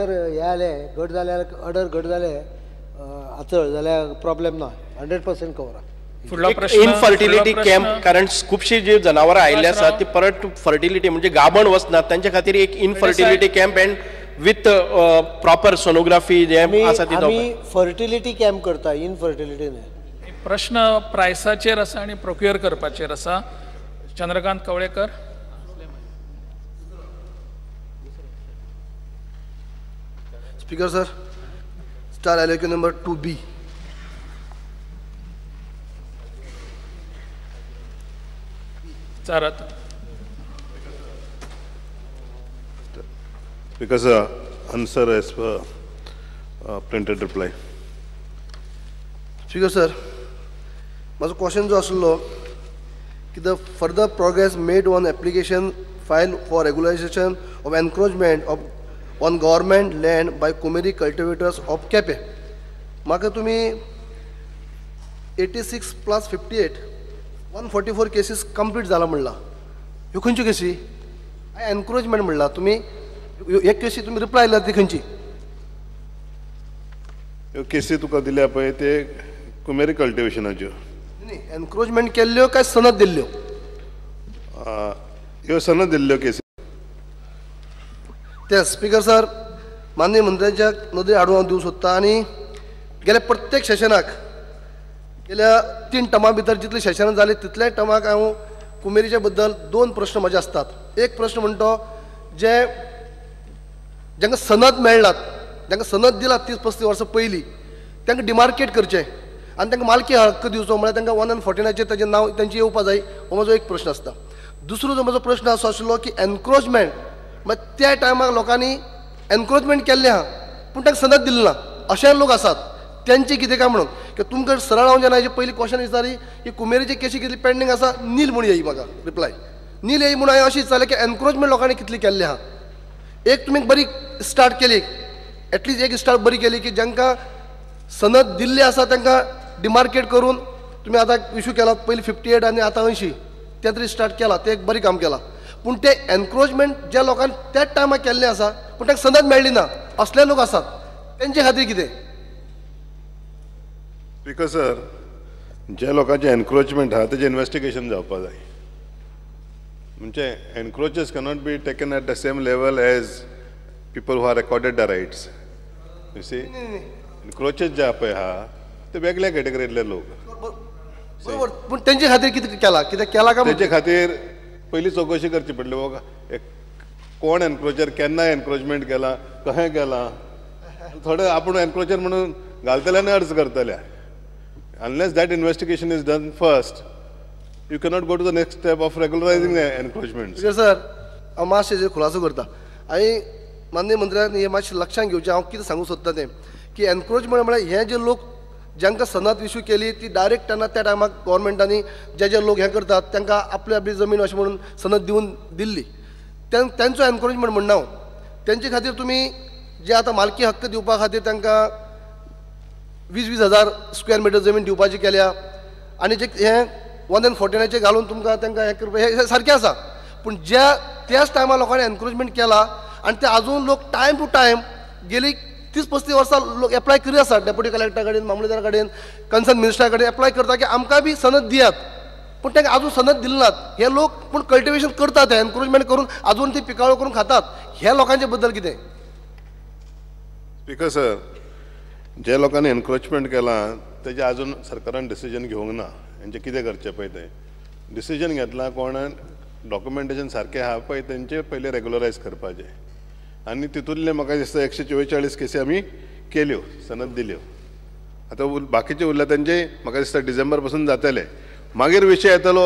जर हे जालें घट जाल्यार ऑर्डर घट जालें आचळ जाल्यार प्रॉब्लेम ना 100% कवर आहा. फुडलो प्रश्न इनफर्टिलिटी कॅम्प कारण खुबशी जी जनावरां आयिल्ली आसात ती परत फर्टिलिटी म्हणजे गाबण वचनात तांचे खातीर एक infertility camp end with proper sonography जे आसा ती आमी फर्टिलिटी कॅम्प करता इनफर्टिलिटी न्हय. प्रश्न प्रायसाचेर आसा आनी प्रोक्युअर करपाचेर आसा. Chandrakant Kavlekar. Speaker sir, star LAQ number 2B. चारत. Because answer as per printed reply. Speaker sir, माझो क्वेश्चन जो आसलो की the further progress made on application file for regularization of encroachment on government land by Kumeri cultivators of Kepe. म्हाका तुमी 86 + 58 144 cases complete जाला म्हणला. ह्यो खंयच्यो केसी? एनक्रोचमेंट म्हणला तुमी. एक केसी तुमी रिप्लाय दिला ती खंयची? ह्यो केसी तुका दिल्या पळय ते कुमेरी कल्टिवेशनाच्यो. न्ही, एनक्रोचमेंट केल्ल्यो काय सनद दिल्ल्यो? ह्यो सनद दिल्ल्यो केसी. ते स्पीकर सर, माननीय मंत्र्यांच्या नदरेक हाडून हांव दिवंक सोदता आनी गेल्या प्रत्येक सेशनाक गेल्या 3 टर्मा भितर जितले सेशनां जाले तितल्या टर्माक हांव कुमेरीच्या बद्दल 2 प्रश्न म्हजे आसतात. एक प्रश्न म्हणतो जे जांकां सनद मेळ्ळात, जांकां सनद दिला 30-35 वर्सां पयलीं तांकां डिमार्केट करचें आनी तांकां मालकी हक्क दिवचो म्हळ्यार तांकां 114 ताचें नांव तांचें येवपा जाय, हो म्हजो एक प्रश्न आसता. दुसरो जो म्हजो प्रश्न असो आशिल्लो की एनक्रोचमेंट म्हळ्यार त्या टायमाक लोकांनी एनक्रोचमेंट केल्लें आहा पूण तांकां सनद दिलें ना अशे लोक आसात. त्यांची कितें काय म्हणून की तुमकां सरळ हांव जेन्ना हेजे पयली क्वेश्चन विचारी की कुमेरीची केसी कितली पेंडींग आसा, नील म्हणून येयी म्हाका रिप्लाय. नील येयी म्हणून हांवें अशें विचारलें की एनक्रोचमेंट लोकांनी कितली केल्ली आहा. एक तुमी बरी स्टार्ट केली, एटलीस्ट एक स्टार्ट बरी केली की जांकां सनद दिल्ली आसा तांकां डिमार्केट करून तुमी आतां इशू केला पयलीं 58 आनी आतां 80 तें तरी स्टार्ट केला, तें एक बरी काम केलां. पूण ते एनक्रोचमेंट ज्या लोकांनी त्याच टायमार केल्लें आसा पूण तांकां सनद मेळ्ळी ना असले लोक आसात, तेंचे खातीर कितें? स्पीकर सर, ज्या लोकांचे एनक्रोचमेंट आहा तेजें इन्वेस्टिगेशन जावपा जाय. म्हणजे encroaches cannot be taken at the same level as people who are recorded the rights. You see, encroaches जे पळय आहा ते वेगळ्या कॅटेगरींतले लोक. बरोबर, पूण तेंचे खातीर कितें केलां? कितें केलां काय? तेजे खातीर पयली चवकशी करची पडली. बाबा कोण एनक्रोचर, केन्ना एनक्रोचमेंट केला, कशें केलां. थोडे आपूण एनक्रोचर म्हणून घालतले आनी अर्ज करतले. Unless that investigation is done first, you cannot go to the next step of regularizing the encroachments. Sir, हांव मातशें हेजेर खुलासो करता. हांवें माननीय मंत्र्यान हें मातशें लक्षांत घेवचें. हांव कितें सांगूंक सोदता तें की एनक्रोचमेंट म्हळ्यार हे जे लोक जांकां सनद इश्यू केली ती डायरेक्ट तेन्ना त्या टायमाक गव्हर्मेंटांनी जे लोक हें करतात तांकां आपली आपली जमीन अशें म्हणून सनद दिवन दिल्ली, तेंचो एनक्रोचमेंट म्हणना हांव. तेंचे खातीर तुमी जे आतां मालकी हक्क दिवपा खातीर तांकां 20,000 स्क्वेअर मिटर जमीन दिवपाची केल्या आनी जे हें 114 घालून तुमकां तांकां हें करपा हें सारकें आसा. पूण ज्या त्याच टायमार लोकांनी एनक्रोचमेंट केला आनी ते आजून लोक टायम टू टायम गेली 30-35 वर्सां लोक एप्लाय करी आसात. डेप्युटी कलेक्टरा कडेन, मामलेदारा कडेन, कन्सर्न मिनिस्टरा कडेन एप्लाय करता की आमकां बी सनद दियात, पूण तांकां आजून सनद दिले नात. हे लोक पूण कल्टिवेशन करतात, एनक्रोचमेंट करून आजून ती पिकावळ करून खातात. ह्या लोकांचे बद्दल कितें? स्पीकर सर, जे लोकांनी एनक्रोचमेंट केलां तेजे अजून सरकारान डिसिजन घेवंक ना. हेंचे कितें करचें पळय तें डिसिजन घेतलां कोणान डॉक्युमेंटेशन सारकें आहा पळय तेंचे पयलीं रेगुलरायज करपाचें. आनी तितूंतले म्हाका दिसता 144 केसी आमी केल्यो, सनद दिल्यो. आतां बाकीचे उरल्या तेंचे म्हाका दिसता डिसेंबर पासून जातले. मागीर विशय येतलो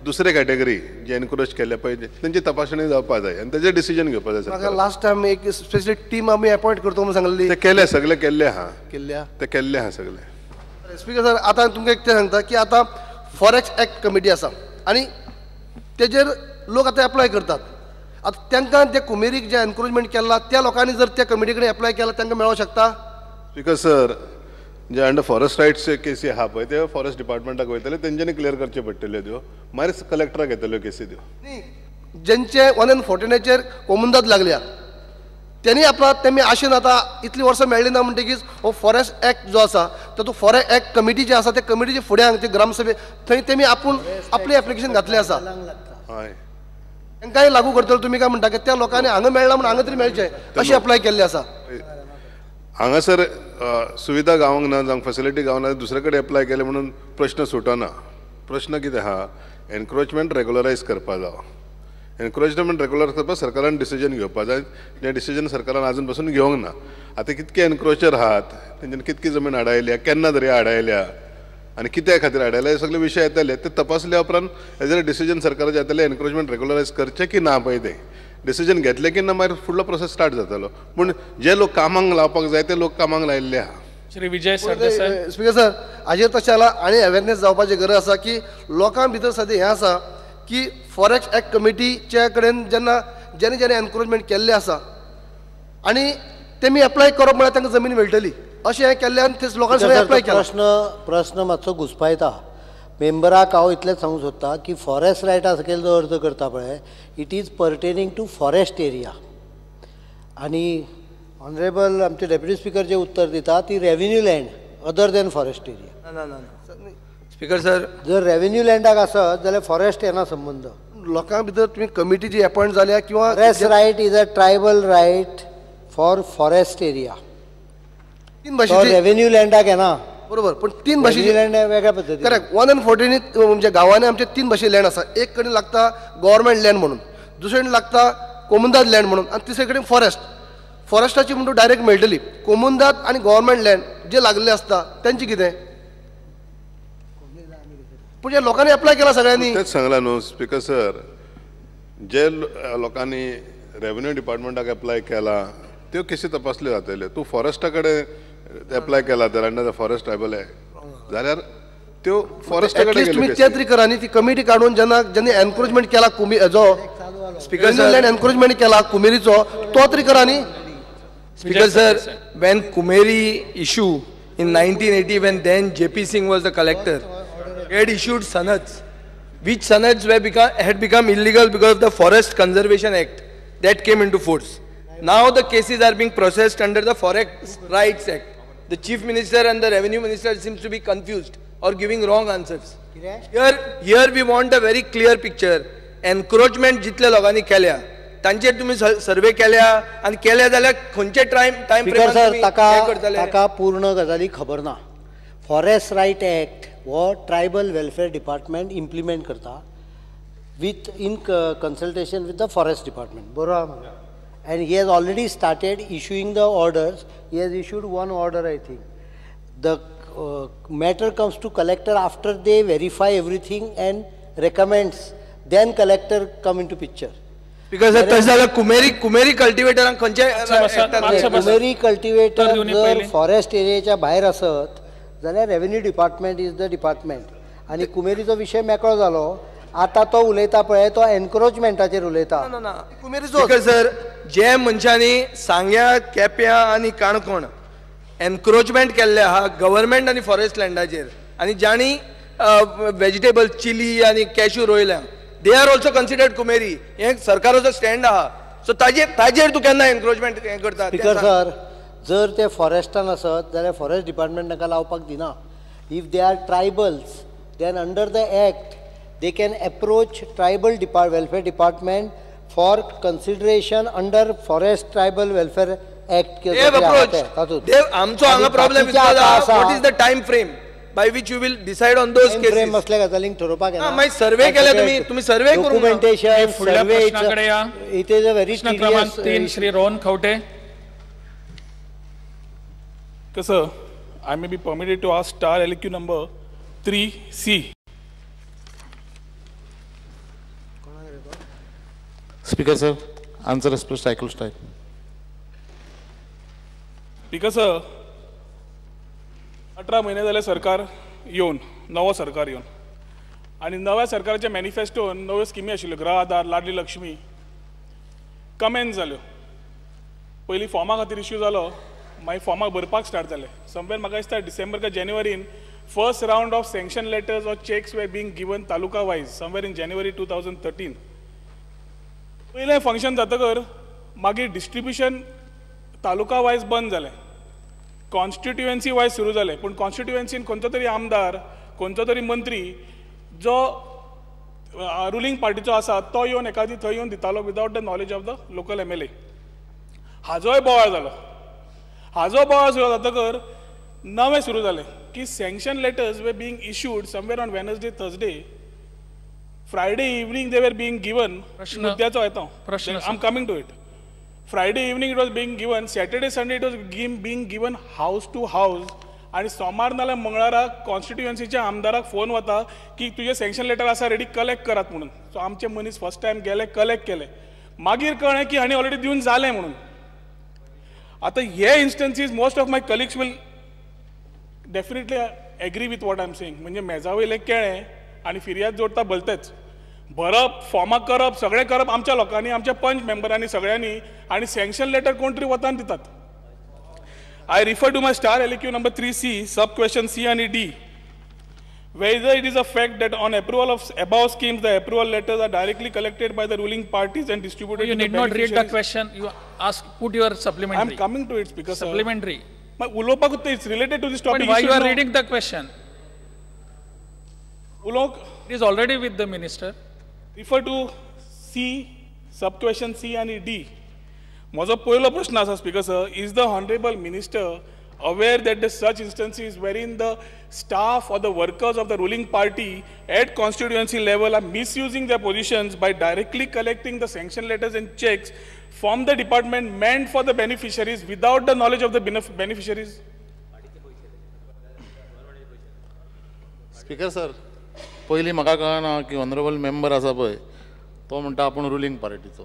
दुसरे कॅटेगरी जे एनक्रोच केले पळय तेंची तपासणी जावपा जाय आनी तेजें डिसिजन घेवपा जाय. म्हाका लास्ट टायम एक स्पेशली टीम आमी अपॉयंट करतो म्हणून सांगलेली. ते केले, सगळे केल्ले आहा. केल्ल्या ते केल्ले आहा सगळे. स्पीकर सर, आतां तुमकां एक तें सांगता की आतां फॉरेस्ट एक्ट कमिटी आसा आनी तेजेर लोक आतां एप्लाय करतात. आतां तांकां जे कुमेरीक जे एनक्रोचमेंट केला त्या लोकांनी जर त्या कमिटी कडेन एप्लाय केला तांकां मेळोंक शकता? स्पीकर सर, जे अंडर फॉरेस्ट रायट्स केसी आहा पळय ते फॉरेस्ट डिपार्टमेंटाक वयतले, तेंच्यांनी क्लियर करचे पडटल्यो त्यो. मागीर कलेक्टराक येतल्यो केसी त्यो. न्ही, जेंचे 114 कोमुंदात लागल्या त्यांनी आपला तेमी आशेन आतां इतली वर्सां मेळ्ळी ना म्हणटकीच हो फॉरेस्ट एक्ट जो आसा तातूंत फॉरेस्ट एक्ट कमिटी जी आसा त्या कमिटीचे फुडें हांगा ग्रामसभे थंय तेमी आपूण आपलें एप्लिकेशन घातलें आसा. हय तांकांय लागू करतलो तुमी काय म्हणटा की त्या लोकांनी हांगा मेळना म्हणून हांगा तरी मेळचें अशी अप्लाय केल्ली आसा. हांगासर सुविधा गावंक ना जावं फेसिलिटी गावना दुसरे कडेन एप्लाय केले म्हणून प्रश्न सुटना. प्रश्न कितें आहा एनक्रोचमेंट रेग्युलरायज करपा जाय. एनक्रोचमेंट रेग्युलर करपाक सरकारान डिसिजन घेवपाक जाय. जें डिसिजन सरकारान आजून पासून घेवंक ना. आतां कितके एनक्रोचर आहात तेंच्यानी कितकी जमीन आडायल्या केन्ना तरी आडायल्या आनी कित्या खातीर आडायल्या हे सगळे विशय येतले ते तपासल्या उपरांत हेजेर डिसिजन सरकाराचें येतलें एनक्रोचमेंट रेग्युलरायज करचें की ना पळय तें डिसिजन घेतलें की ना मागीर फुडलो प्रोसेस स्टार्ट जातलो. पूण जे लोक कामांक लावपाक जाय ते लोक कामांक लायिल्ले आहा. श्री विजय सरदेसाय. स्पीकर सर हाजेर तशें जालां आनी अवेरनेस जावपाची गरज आसा की लोकां भितर सद्या हें आसा की फॉरेस्ट एक्ट कमिटीच्या कडेन जेन्ना जेणे जेणे एनक्रोचमेंट केल्लें आसा आनी तेमी एप्लाय करप म्हळ्यार तांकां जमीन मेळटली अशें हें केल्ल्यान ते लोकांनी सगळें एप्लाय केलां. प्रश्न मातसो घुस्पायता. मेंबराक हांव इतलेंच सांगूंक सोदतां की फॉरेस्ट रायटा सकयल जो अर्ज करता पळय it is pertaining to forest area आनी ऑनरेबल आमचे डेप्युटी स्पीकर जे उत्तर दिता ती revenue land other than forest area. ना स्पीकर सर जर रेव्हेन्यू लँडाक आसत जाल्यार फॉरेस्ट येना संबंध. लोकां भितर तुमी कमिटी जी अपॉयंट जाल्या किंवा forest right is a tribal right for forest area. तीन भाशेची रेव्हेन्यू लँडाक येना. बरोबर पण तीन भाशेची लँड वेगळ्या पद्दतीन. करेक्ट 114 म्हणजे गांवांनी आमचे तीन भाशे लँड आसा. एक कडेन लागता गव्हर्मेंट लँड म्हणून दुसरे कडेन लागता कोमुंदाद लँड म्हणून आनी तिसरे कडेन फॉरेस्ट. फॉरेस्टाची म्हणून डायरेक्ट मेळटली. कोमुंदाद आनी गव्हर्मेंट लँड जे लागले आसता तेंचे कितें पूण जे लोकांनी एप्लाय केला सगळ्यांनी तेच सांगला न्हू स्पीकर सर जे लोकांनी रेव्हेन्यू डिपार्टमेंटाक एप्लाय केला त्यो केसी तपासल्यो जातल्यो. तूं फॉरेस्टा कडेन एप्लाय केला तर under the forest tribal act जाल्यार त्यो फॉरेस्टा कडेन तुम्ही त्या तरी करा न्ही ती कमिटी काडून जेन्ना एनक्रोचमेंट केला जो स्पीकर लँड एनक्रोचमेंट केला कुमेरीचो तो तरी करा न्ही. Speaker sir, when Kumeri issue in 1980, when then J.P. Singh was the collector, he had issued sanads, which sanads had become illegal because of the Forest Conservation Act that came into force. Now the cases are being processed under the Forest Rights Act. The Chief Minister and the Revenue Minister seems to be confused or giving wrong answers. Here we want a very clear picture. Encroachment जितल्या लोकांनी केल्या तांचेर तुम्ही सर्वे केल्या आणि केल्या जाल्यार खंयचे time speaker sir ताका पूर्ण गजाली खबर ना. फॉरेस्ट रायट एक्ट हो ट्रायबल वेलफेअर डिपार्टमेंट इम्प्लिमेंट करता with in consultation with the forest department बरोबर. and he has already started issuing the orders. He has issued one order, I think. The matter comes to collector after they verify everything and recommends, then collector come into picture. Because कुमेरी cultivator कुमेरी cultivator जर forest एरियाच्या भायर आसत जाल्यार revenue department is the department आणि कुमेरीचो विशय मेकळो जालो. आता तो उलयता पळय तो एनक्रोचमेंटाचेर उलयता. कुमेरीचो सर जे मनशांनी सांग्या केप्यां आनी काणकोण एनक्रोचमेंट केल्ले आहा गव्हर्मेंट आनी फॉरेस्ट लँडाचेर आनी जाणी वेजिटेबल चिली आनी कॅश्यू रोयल्या they are also considered कुमेरी. हे सरकाराचो स्टँड आहा. सो ताजेर तूं केन्ना एनक्रोचमेंट हें करता. स्पीकर सर जर ते फॉरेस्टान आसत जाल्यार फॉरेस्ट डिपार्टमेंट ताका लावपाक दिना. If they are tribals then under the act they can approach tribal welfare department for consideration under forest tribal welfare act. They approach. आमचो हांगा problem what is the time frame by which you will decide on those cases. frame असल्या गजालींक ठरोवपाक येना. मागीर सर्वे केल्या तुम्ही सर्वे करून documentation फुडल्या प्रश्नाकडे या. it is a very प्रश्न क्रमांक 3 Shri Rohan Khaunte. Sir, I may be permitted to ask star LQ number 3C. Speaker sir, answer as per cycle style. Speaker sir, 18 महिने झाले सरकार येऊन नवं सरकार येऊन आणि नव्या सरकारच्या मॅनिफेस्टोन नव्यो स्किमी आशिल्ल्यो गृह आधार लाडली लक्ष्मी कमेंट जाल्यो. पयलीं फॉर्मा खातीर इश्यू जालो मागीर फॉर्माक भरपाक स्टार्ट जाले. समवेर म्हाका दिसता डिसेंबर का जानेवारीन first round of sanction letters or cheques were being given taluka wise somewhere in January 2013. पयलें फंक्शन जातकर मागीर डिस्ट्रिब्युशन तालुका वायज बंद जालें, कॉन्स्टिट्युएन्सी वायज सुरू जालें, पूण कॉन्स्टिट्युएन्सीन खंयचो तरी आमदार, खंयचो तरी मंत्री जो रुलींग पार्टीचो आसा तो येवन एखादी थंय येवन दितालो without the knowledge of the local MLA. हाजोय बोवाळ जालो. हाजो बोवाळ सुरू जातकर नवें सुरू जालें की sanction letters were being issued somewhere on Wednesday Thursday, Friday evening they were being given. मुद्द्याचो येता प्रश्न, I am coming to it. Friday evening it was being given, Saturday Sunday it was being given house to house. आणि सोमार नाल्यार मंगळाराक कॉन्स्टिट्युएन्सीच्या आमदाराक phone वता की तुझे sanction letter आसा रेडी, कलेक्ट करात म्हणून. सो आमचे मनीस फर्स्ट टायम गेले, कलेक्ट केले. मागीर कळ्ळें की हांणी ऑलरेडी दिवन जालें म्हणून. आता हे instances most of my colleagues will definitely agree with what I am saying. म्हणजे मेजावयले केळें आनी फिर्याद जोडटा भलतेच. भरप, फॉर्मां करप, सगळें करप आमच्या लोकांनी, आमच्या पंच मेंबरांनी सगळ्यांनी, आनी सँक्शन लेटर कोण तरी वतान दितात. I refer to my star LQ number 3C, sub question C and D. Whether it is a fact that on approval of above schemes, the approval letters are directly collected by the ruling parties and distributed. You need not read the question. You ask, put your supplementary. I am coming to it, Speaker. Supplementary. But Ulopak, it's related to this topic. Why you are reading the question? Ulok, it is already with the minister. Refer to C, sub question C and D. माझो पयलो प्रश्न आसा speaker sir, is the honourable minister aware that the such instances wherein the staff or the workers of the ruling party at constituency level are misusing their positions by directly collecting the sanction letters and checks from the department meant for the beneficiaries without the knowledge of the beneficiaries? Speaker sir, पयलीं म्हाका कळना की honourable member आसा पळय तो म्हणटा आपूण ruling पार्टीचो,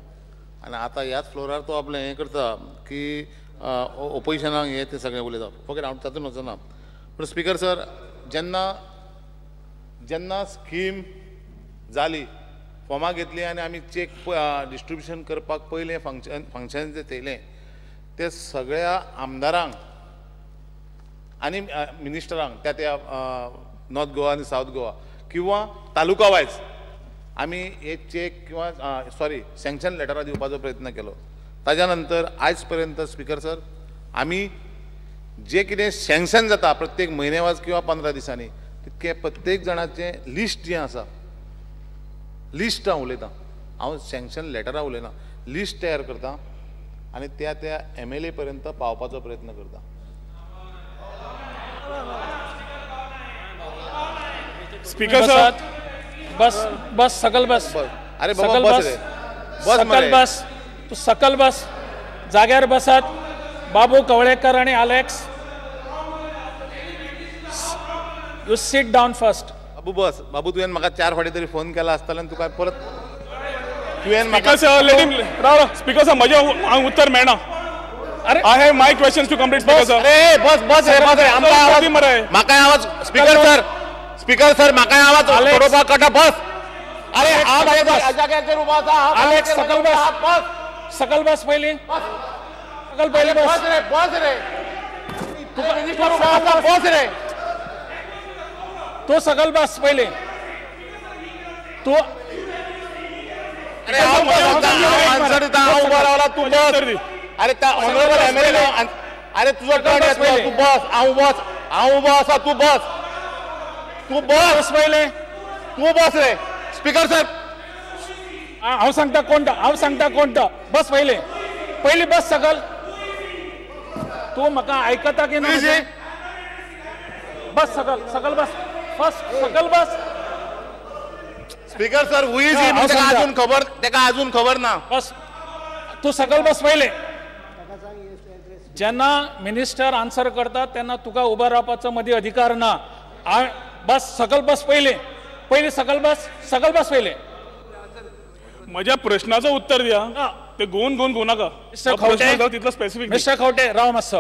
आनी आतां ह्याच फ्लोरार तो आपलें हें करता की ओपोजिशनाक हें तें सगळें उलयता. ओके, हांव तातूंत वचना. पूण स्पीकर सर, जेन्ना स्कीम जाली, फॉर्मां घेतली आनी आमी चेक डिस्ट्रिब्युशन करपाक पयलें फंक्शन जें थेयलें तें सगळ्या आमदारांक आनी मिनिस्टरांक त्या नॉर्थ गोवा आनी सावथ गोवा किंवा तालुका वायज आमी एक चेक किंवा सँक्शन लेटरां दिवपाचो प्रयत्न केलो. ताज्या नंतर आयज पर्यंत स्पीकर सर आमी जे कितें सँक्शन जाता प्रत्येक म्हयनेवाज किंवा 15 दिसांनी तितके प्रत्येक जाणाचें लिस्ट जें आसा, लिस्ट हांव उलयतां, हांव सँक्शन लेटरां उलयना, लिस्ट तयार करतां आनी त्या MLA पर्यंत पावपाचो प्रयत्न करतां. स्पीकर सर, बस सकल बस. अरे बाबा बस रे, सकल बस. तू सकल बस, जाग्यार बसात. बाबू कवळेकर आणि Alex, you sit down first. Babu बस. बाबू तुवें म्हाका 4 फावटी तरी फोन केला आसतलो आनी तुका परत तुवें स्पीकर सर, स्पीकर सर म्हजें उत्तर मेळना. अरे I have my questions to complete. Speaker sir, अरे बस रे, आमकां आवाज म्हाका आवाज स्पीकर सर म्हाका आवाज बरोवपाक कळटा. बस. अरे हांव जाग्याचेर उबो आसा. अलेक्स, सकल बस. सकल बस पयलीं. सकल पयलीं बस. बस रे. बस रे. तू सकल बस पयलीं. तू अरे आन्सर दिता, हांव उबो रावला, तू बस. अरे त्या ऑनरेबल MLA अरे तुजो टर्न येतलो, तू बस. हांव उबो आसा, तू बस. तू बस पयलें. तू बस रे. स्पीकर सर, हांव सांगता कोणता. बस पयलीं बस सकल. तू म्हाका आयकता की ना? बस सकल बस. फर्स्ट सकल बस. Speaker sir, who is he? तेका अजून खबर ना. बस तू सकल बस पयलें. जेन्ना मिनिस्टर आन्सर करता तेन्ना तुका उबो रावपाचो मदीं अधिकार ना. बस सकल बस पयलीं सकल बस पयलीं. म्हज्या प्रश्नाचं उत्तर द्या. ते गोवन घेऊ नका. मिस्टर खवटे, तितलं स्पेसिफिक. मिस्टर खवटे, राव मातसो.